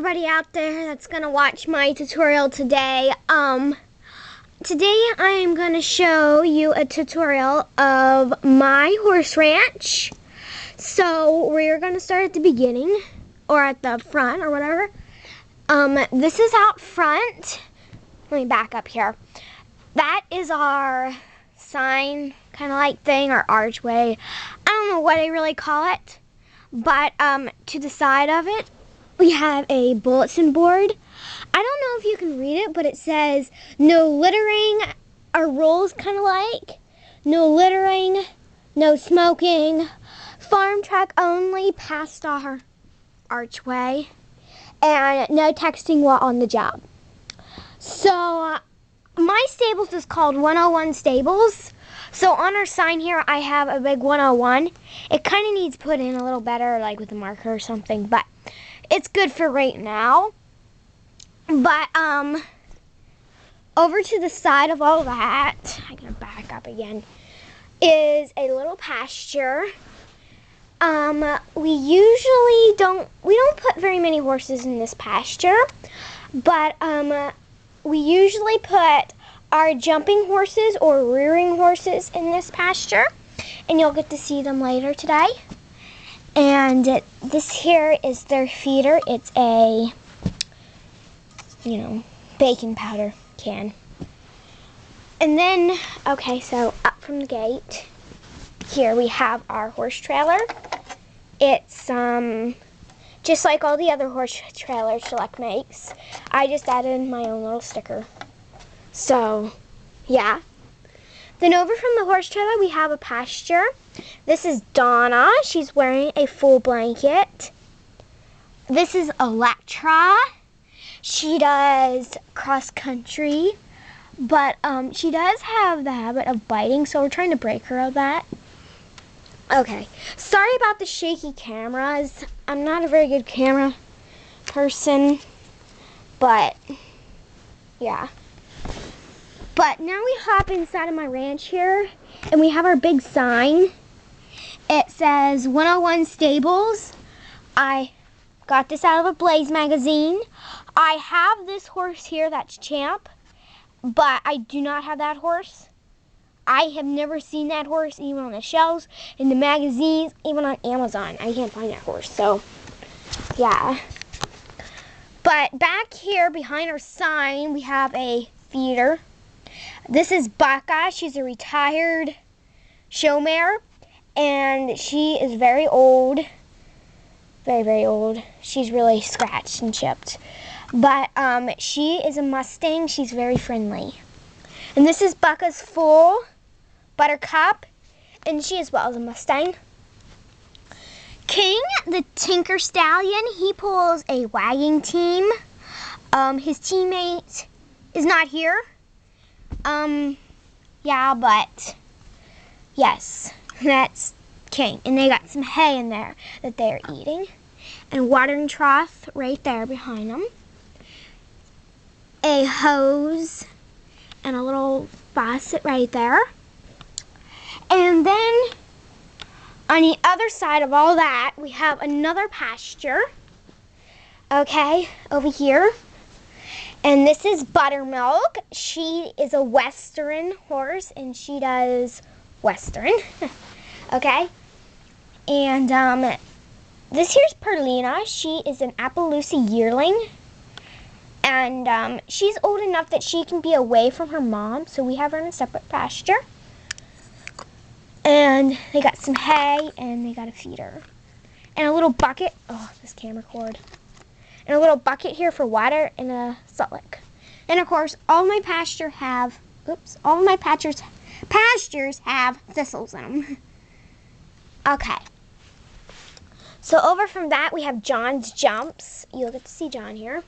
everybody out there that's gonna watch my tutorial today. Today I am gonna show you a tutorial of my horse ranch. So we're gonna start at the beginning, or at the front, or whatever. This is out front. Let me back up here. That is our sign, kind of like thing, or archway. I don't know what I really call it, but to the side of it, we have a bulletin board. I don't know if you can read it, but it says no littering. Our rules kind of like no littering, no smoking, farm truck only past our archway, and no texting while on the job. So my stables is called 101 Stables. So on our sign here, I have a big 101. It kind of needs put in a little better, like with a marker or something, but it's good for right now. But over to the side of all that, I'm gonna back up again, is a little pasture. We don't put very many horses in this pasture, but we usually put our jumping horses or rearing horses in this pasture, and you'll get to see them later today. And this here is their feeder. It's a, baking powder can. And then, okay, so up from the gate, here we have our horse trailer. It's just like all the other horse trailers Schleich makes. I just added my own little sticker. So, yeah. Then over from the horse trailer, we have a pasture. This is Donna. She's wearing a full blanket. This is Electra. She does cross country, but she does have the habit of biting, so we're trying to break her of that. Okay, sorry about the shaky cameras. I'm not a very good camera person, but yeah. But now we hop inside of my ranch here, and we have our big sign. It says 101 Stables. I got this out of a Blaze magazine. I have this horse here, that's Champ, but I do not have that horse. I have never seen that horse, even on the shelves, in the magazines, even on Amazon. I can't find that horse, so yeah. But back here behind our sign, we have a feeder. This is Becca. She's a retired show mare, and she is very old. Very, very old. She's really scratched and chipped. But she is a Mustang. She's very friendly. And this is Becca's full Buttercup, and she as well is a Mustang. King, the Tinker Stallion, he pulls a wagging team. His teammate is not here. Yeah, but yes, that's King. And they got some hay in there that they're eating. And watering trough right there behind them. A hose and a little faucet right there. And then on the other side of all that, we have another pasture. Okay, over here. And this is Buttermilk. She is a Western horse, and she does Western. Okay. And this here's Perlina. She is an Appaloosa yearling. And she's old enough that she can be away from her mom, so we have her in a separate pasture. And they got some hay, and they got a feeder. And a little bucket. Oh, this camera cord. And a little bucket here for water and a salt lick. And of course, all my pastures have thistles in them. Okay. So over from that, we have John's Jumps. You'll get to see John here.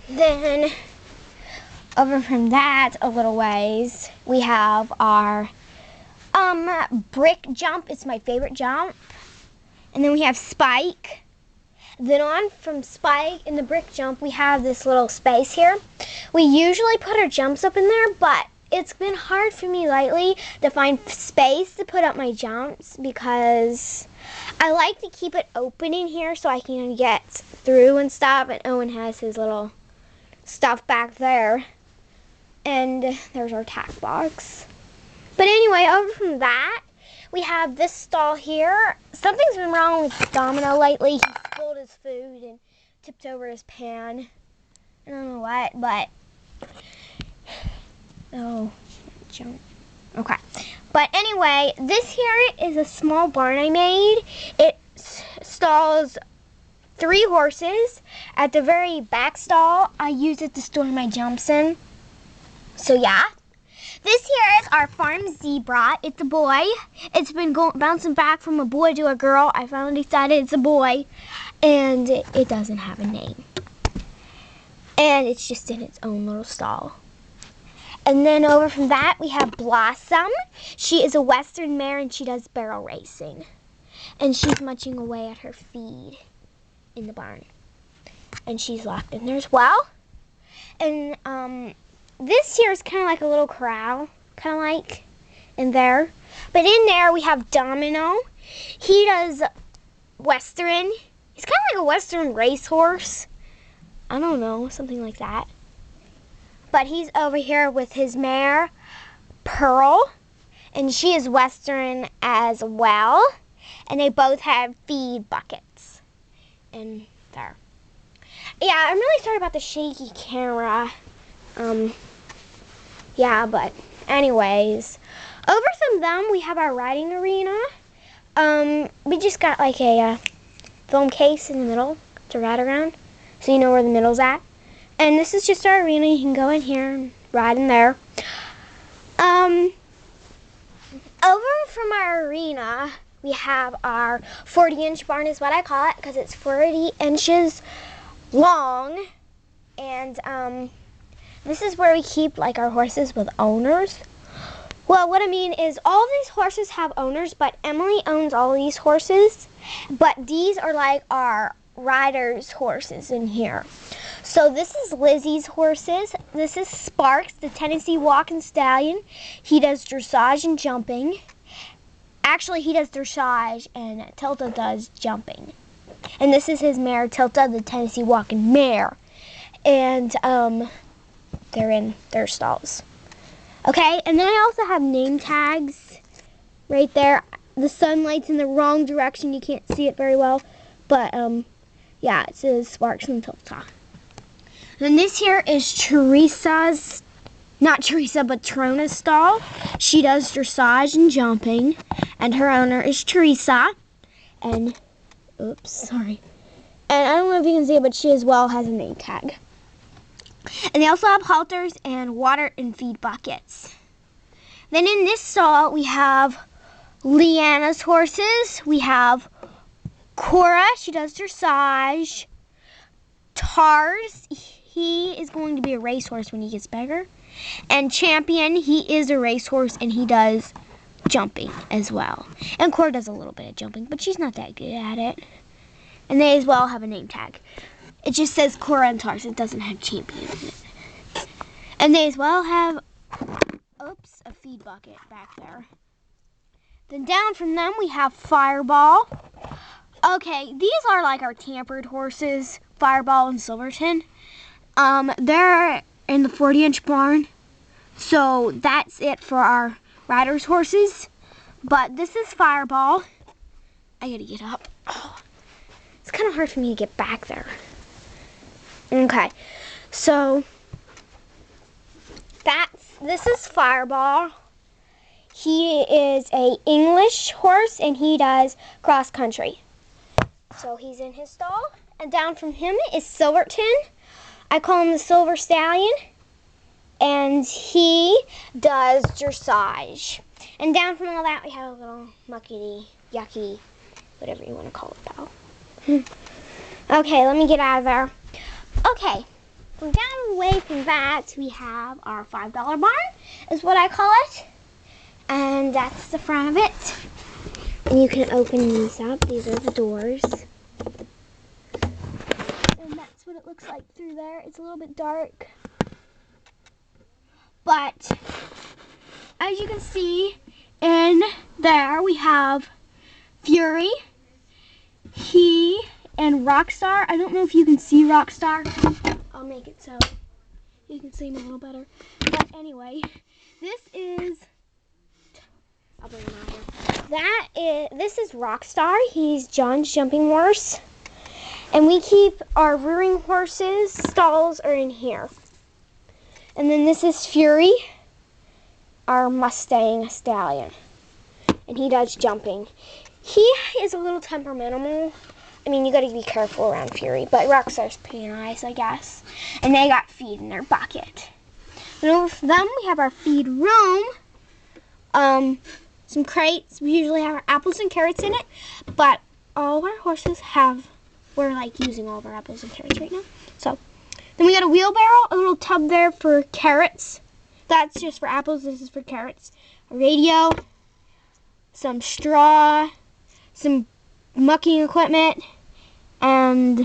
Then over from that a little ways, we have our Brick Jump. It's my favorite jump. And then we have Spike. Then on from Spike and the Brick Jump, we have this little space here. We usually put our jumps up in there, but it's been hard for me lately to find space to put up my jumps because I like to keep it open in here so I can get through and stuff, and Owen has his little stuff back there. And there's our tack box. But anyway, over from that, we have this stall here. Something's been wrong with Domino lately. He spilled his food and tipped over his pan. I don't know what, but... Oh, jump. Okay. But anyway, this here is a small barn I made. It stalls 3 horses. At the very back stall, I use it to store my jumps in. So yeah. This here is our farm zebra. It's a boy. It's been bouncing back from a boy to a girl. I finally decided it's a boy. And it doesn't have a name. And it's just in its own little stall. And then over from that, we have Blossom. She is a Western mare and she does barrel racing. And she's munching away at her feed in the barn. And she's locked in there as well. And this here is kind of like a little corral, kind of like in there. But in there we have Domino. He does Western. He's kind of like a Western racehorse. I don't know, something like that. But he's over here with his mare, Pearl. And she is Western as well. And they both have feed buckets in there. Yeah, I'm really sorry about the shaky camera. Yeah, but anyways. Over from them, we have our riding arena. We just got like a film case in the middle to ride around. So you know where the middle's at. And this is just our arena. You can go in here and ride in there. Over from our arena, we have our 40-inch barn is what I call it, because it's 40 inches long. And this is where we keep like our horses with owners. Well, what I mean is all these horses have owners, but Emily owns all these horses. But these are like our riders' horses in here. So this is Lizzie's horses. This is Sparks, the Tennessee Walking Stallion. He does dressage and jumping. Actually, he does dressage and Tilda does jumping. And this is his mare, Tilda, the Tennessee Walking Mare. And they're in their stalls. Okay, and then I also have name tags right there. The sunlight's in the wrong direction. You can't see it very well. But, yeah, it says Sparks and Tilda. Then this here is Teresa's, not Teresa, but Trona's stall. She does dressage and jumping. And her owner is Teresa. And, oops, sorry. And I don't know if you can see it, but she as well has a name tag. And they also have halters and water and feed buckets. Then in this stall, we have Leanna's horses. We have Cora, she does dressage. Tars, he is going to be a racehorse when he gets bigger. And Champion, he is a racehorse and he does jumping as well. And Cora does a little bit of jumping, but she's not that good at it. And they as well have a name tag. It just says Cora and Tars. It doesn't have Champion in it. And they as well have, oops, a feed bucket back there. Then down from them we have Fireball. Okay, these are like our tampered horses, Fireball and Silverton. They're in the 40-inch barn. So that's it for our riders' horses. But this is Fireball. I gotta get up. Oh, it's kind of hard for me to get back there. Okay, so this is Fireball. He is a English horse and he does cross country. So he's in his stall. And down from him is Silverton. I call him the Silver Stallion. And he does dressage. And down from all that we have a little muckety, yucky, whatever you want to call it, pal. Okay, let me get out of there. Okay, down away from that, we have our $5 barn, is what I call it. And that's the front of it. And you can open these up. These are the doors. And that's what it looks like through there. It's a little bit dark. But, as you can see, in there we have Fury. He and Rockstar. I don't know if you can see Rockstar. I'll make it so you can see him a little better. But anyway, I'll bring him out here. This is Rockstar. He's John's jumping horse. And we keep our rearing horses, stalls are in here. And then this is Fury, our Mustang Stallion. And he does jumping. He is a little temperamental. I mean, you gotta be careful around Fury, but Rockstar's pretty nice, I guess. And they got feed in their bucket. And over for them, we have our feed room. Some crates. We usually have our apples and carrots in it, but all of our horses we're like using all of our apples and carrots right now. So, then we got a wheelbarrow, a little tub there for carrots. That's just for apples, this is for carrots. A radio, some straw, some mucking equipment, and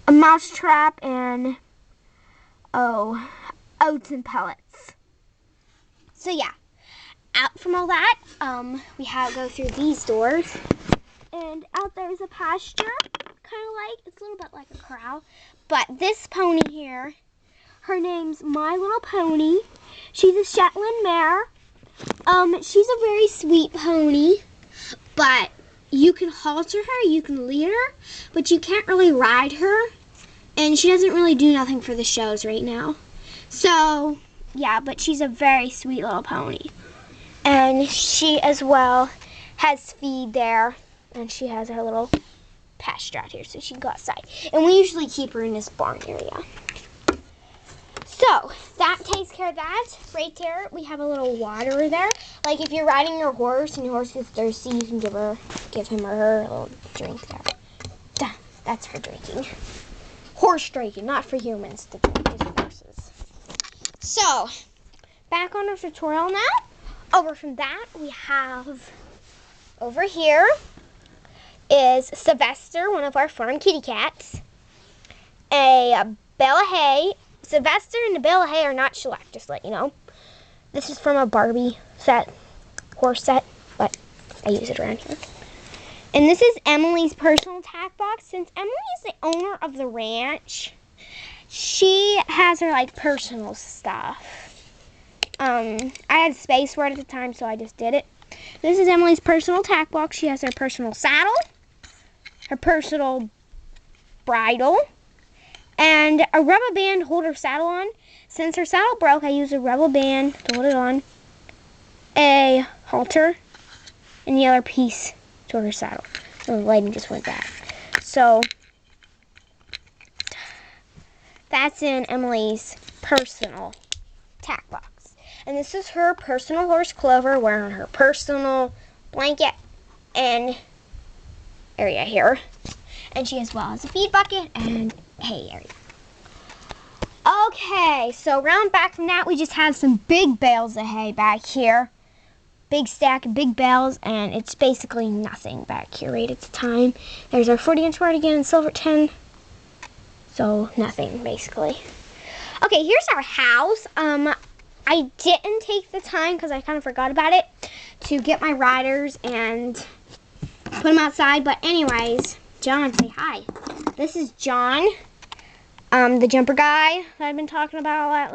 a mouse trap, and oats and pellets. So yeah, out from all that, we go through these doors, and out there is a pasture, it's a little bit like a corral, but this pony here, her name's My Little Pony. She's a Shetland mare. She's a very sweet pony, but you can halter her, you can lead her, but you can't really ride her, and she doesn't really do nothing for the shows right now. So, yeah, but she's a very sweet little pony. And she as well has feed there, and she has her little pasture out here so she can go outside. And we usually keep her in this barn area. So, that takes care of that. Right there, we have a little water there. Like if you're riding your horse and your horse is thirsty, you can give him or her a little drink there. That's for drinking. Horse drinking, not for humans to drink, just horses. So, back on our tutorial now. Over from that, we have over here is Sylvester, one of our farm kitty cats. A bale of hay. Sylvester and the bale of hay are not Schleich, just to let you know. This is from a Barbie set, horse set, but I use it around here. And this is Emily's personal tack box. Since Emily is the owner of the ranch, she has her personal stuff. I had space for it at the time, so I just did it. This is Emily's personal tack box. She has her personal saddle, her personal bridle, and a rubber band to hold her saddle on. Since her saddle broke, I used a rubber band to hold it on, a halter, and the other piece to her saddle. So the lighting just went back. So that's in Emily's personal tack box. And this is her personal horse Clover wearing her personal blanket and area here. And she as well has a feed bucket and hay area. Okay, so round back from that, we just have some big bales of hay back here. Big stack of big bales, and it's basically nothing back here right at the time. There's our 40-inch cardigan in Silverton. So nothing, basically. Okay, here's our house. I didn't take the time, because I kind of forgot about it, to get my riders and put them outside. But anyways, John, say hi. This is John, the jumper guy that I've been talking about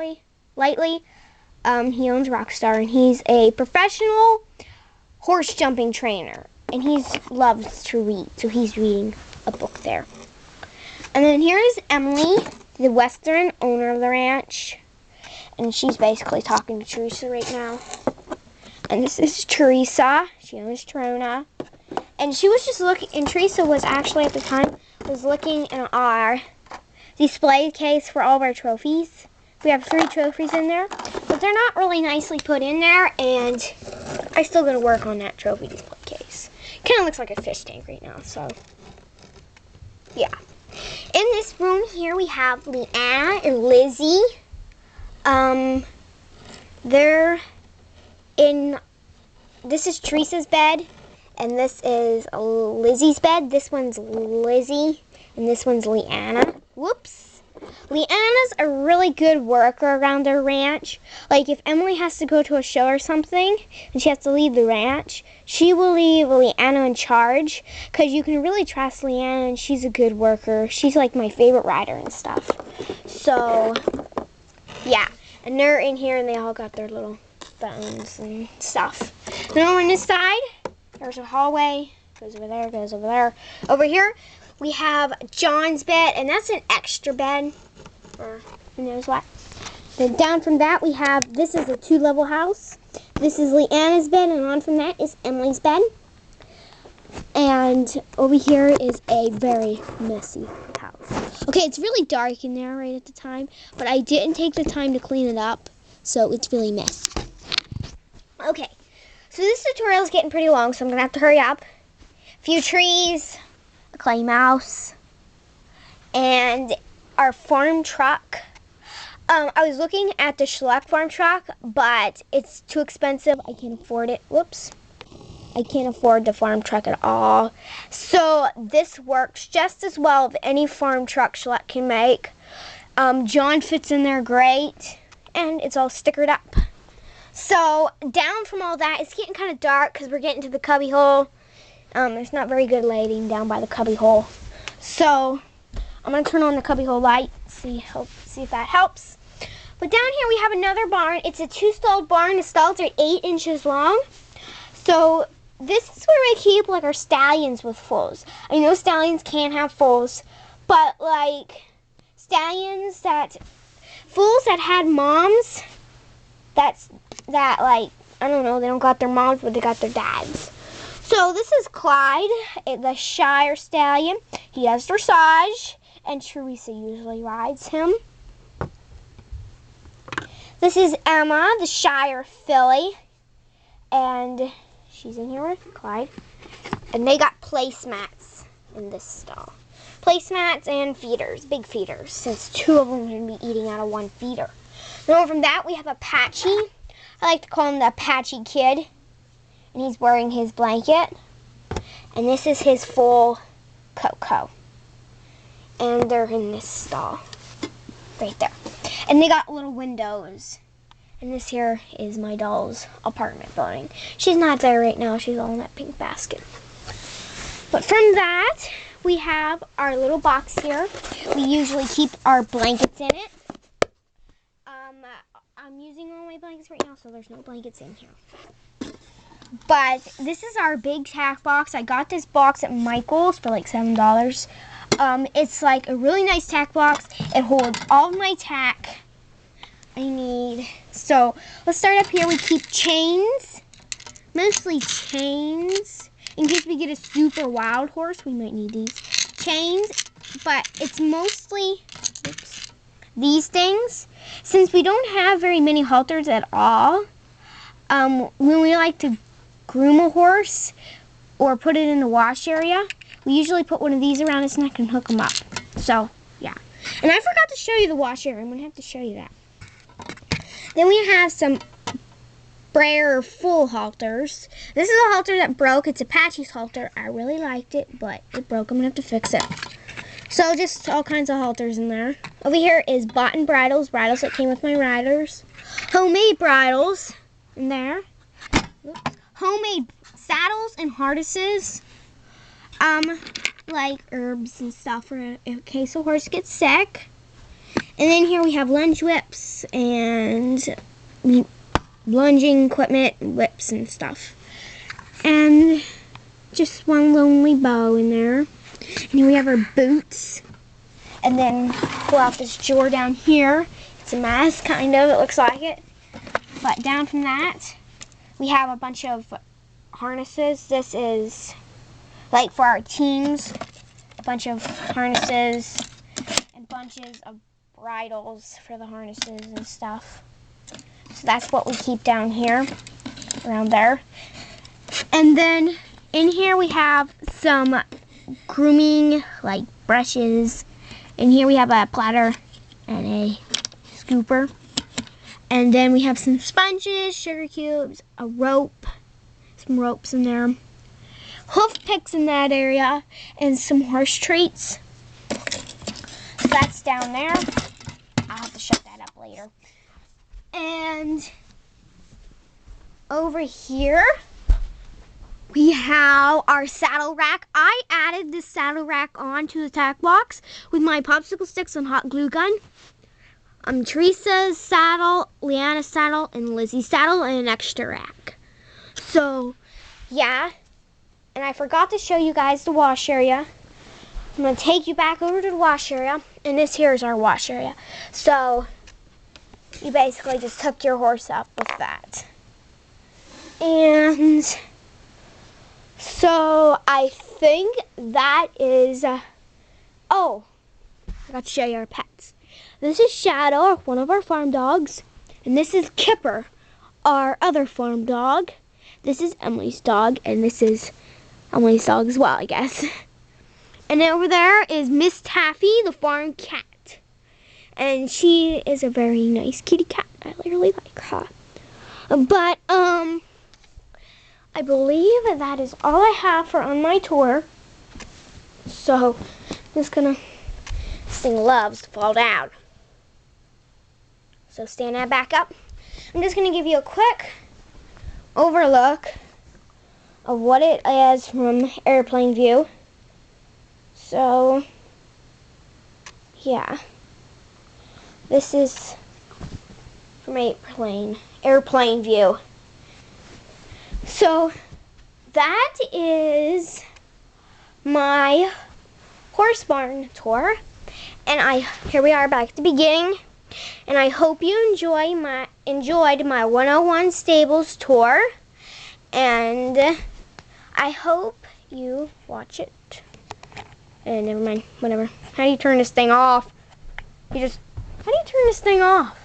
lately. He owns Rockstar, and he's a professional horse jumping trainer. And he loves to read, so he's reading a book there. And then here's Emily, the Western owner of the ranch. And she's basically talking to Teresa right now. And this is Teresa. She owns Trona. And she was just looking, and Teresa was actually at the time, was looking in our display case for all of our trophies. We have 3 trophies in there, but they're not really nicely put in there, and I still got to work on that trophy display case. Kind of looks like a fish tank right now, so yeah. In this room here, we have Leanna and Lizzie. This is Teresa's bed, and this is Lizzie's bed. This one's Lizzie, and this one's Leanna. Whoops. Leanna's a really good worker around their ranch. Like if Emily has to go to a show or something and she has to leave the ranch, she will leave Leanna in charge because you can really trust Leanna and she's a good worker. She's like my favorite rider and stuff. So, yeah. And they're in here and they all got their little phones and stuff. Then over on this side, there's a hallway. Goes over there, goes over there. Over here, we have John's bed, and that's an extra bed. Or who knows what. Then down from that, we have, this is a 2-level house. This is Leanna's bed, and on from that is Emily's bed. And over here is a very messy house. Okay, it's really dark in there right at the time, but I didn't take the time to clean it up, so it's really messy. Okay, so this tutorial is getting pretty long, so I'm going to have to hurry up. A few trees, a clay mouse, and our farm truck. I was looking at the Schleich farm truck, but it's too expensive. I can't afford it. Whoops. I can't afford the farm truck at all. So this works just as well as any farm truck Schleich can make. John fits in there great, and it's all stickered up. So down from all that, it's getting kind of dark because we're getting to the cubby hole. There's not very good lighting down by the cubby hole. So I'm going to turn on the cubby hole light, see if that helps. But down here we have another barn. It's a 2-stalled barn. The stalls are 8 inches long. So this is where we keep like our stallions with foals. I know stallions can't have foals, but like foals that had moms, that like, I don't know, they don't got their moms, but they got their dads. So this is Clyde, the Shire Stallion. He does dressage, and Teresa usually rides him. This is Emma, the Shire filly, and she's in here with Clyde. And they got placemats in this stall. Placemats and feeders, big feeders, since 2 of them can be eating out of 1 feeder. Then over from that, we have Apache. I like to call him the Apache Kid. And he's wearing his blanket. And this is his full Coco. And they're in this stall. Right there. And they got little windows. And this here is my doll's apartment building. She's not there right now. She's all in that pink basket. But from that, we have our little box here. We usually keep our blankets in it. I'm using all my blankets right now, so there's no blankets in here. But this is our big tack box. I got this box at Michael's for like $7. It's like a really nice tack box. It holds all of my tack I need. So let's start up here. We keep chains, mostly chains. In case we get a super wild horse, we might need these chains. But it's mostly these things. Since we don't have very many halters at all, when we like to groom a horse or put it in the wash area, we usually put one of these around its neck and hook them up. So, yeah. And I forgot to show you the wash area. I'm going to have to show you that. Then we have some Brayer full halters. This is a halter that broke. It's Apache's halter. I really liked it, but it broke. I'm going to have to fix it. So just all kinds of halters in there. Over here is bought bridles that came with my riders. Homemade bridles in there. Oops. Homemade saddles and harnesses. Like herbs and stuff for in case a horse gets sick. And then here we have lunge whips and lunging equipment, whips and stuff. And just one lonely bow in there. And here we have our boots. And then pull out this drawer down here. It's a mess, kind of. It looks like it. But down from that, we have a bunch of harnesses. This is like for our teams. A bunch of harnesses and bunches of bridles for the harnesses and stuff. So that's what we keep down here, around there. And then in here we have some grooming, like brushes. And here we have a platter and a scooper. And then we have some sponges, sugar cubes, a rope, some ropes in there, hoof picks in that area, and some horse treats. So that's down there. I'll have to shut that up later. And over here, we have our saddle rack. I added this saddle rack onto the tack box with my popsicle sticks and hot glue gun. Teresa's saddle, Leanna's saddle, and Lizzie's saddle, and an extra rack. So, yeah. And I forgot to show you guys the wash area. I'm going to take you back over to the wash area. And this here is our wash area. So, you basically just hook your horse up with that. And so, I think that is... oh, I forgot to show you our pets. This is Shadow, one of our farm dogs. And this is Kipper, our other farm dog. This is Emily's dog. And this is Emily's dog as well, I guess. And over there is Miss Taffy, the farm cat. And she is a very nice kitty cat. I really like her. But, I believe that is all I have for on my tour. So, I'm just gonna... this thing loves to fall down. So stand that back up. I'm just gonna give you a quick overlook of what it is from airplane view. So, yeah. This is from airplane view. So, that is my horse barn tour. And here we are back at the beginning. And I hope you enjoyed my 101 Stables tour. And I hope you watch it. And never mind, whatever. How do you turn this thing off? How do you turn this thing off?